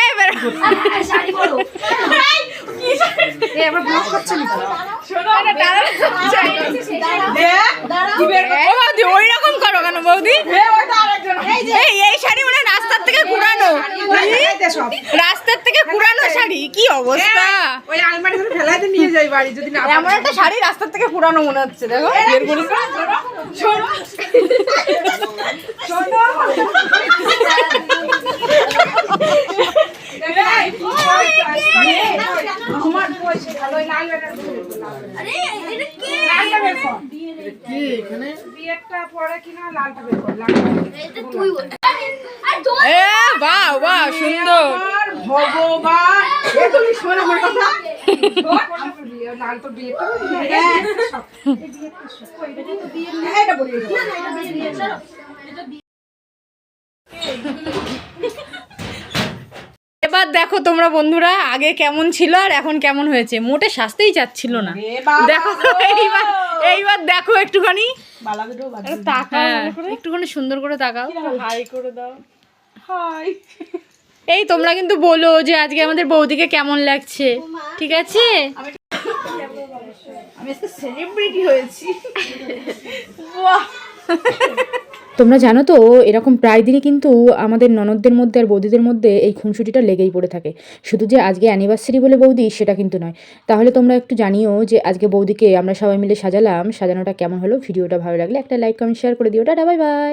এই বেরো শাড়ি পরো এ আবার ব্লক করছে না শোনো এটা বৌদি ওই রকম করো কেন বৌদি? এই শাড়ি মানে রাস্তার থেকে কুড়ানো, রাস্তার থেকে কুড়ানো শাড়ি, কি অবস্থা! ওই আলমারি ধরে ফেলাইতে নিয়ে যাই বাড়ি যদি না এমন একটা শাড়ি রাস্তার থেকে কুড়ানো মনে হচ্ছে, দেখো বের করি আরে এটা কি বিয়েটা পরে কিনা লালটা বের কর লালটা এটা তুই বল আর দোল এ বাহ বাহ সুন্দর। ভগবান এ তুমি শোনো আমার কথা লাল তো বিয়ে এটা বলি এবার দেখো তোমরা বন্ধুরা আগে কেমন ছিল আর এখন কেমন হয়েছে, মোটে সাজতেই চাচ্ছিল না। দেখো এইবার দেখো একটুখানি হ্যাঁ, একটুখানি সুন্দর করে তাকাও, হাই করে দাও হাই এই তোমরা কিন্তু বলো যে আজকে আমাদের বৌদিকে কেমন লাগছে, ঠিক আছে? আমি আজকে সেলিব্রিটি হয়েছি বাহ। তোমরা জানো তো এরকম প্রায় দিনই কিন্তু আমাদের ননদদের মধ্যে আর বৌদিদের মধ্যে এই খুনসুটিটা লেগেই পড়ে থাকে। শুধু যে আজকে অ্যানিভার্সারি বলে বৌদি সেটা কিন্তু নয়। তাহলে তোমরা একটু জানিও যে আজকে বৌদিকে আমরা সবাই মিলে সাজালাম, সাজানোটা কেমন হলো। ভিডিওটা ভালো লাগলে একটা লাইক কমেন্ট শেয়ার করে দিও। Tata bye bye.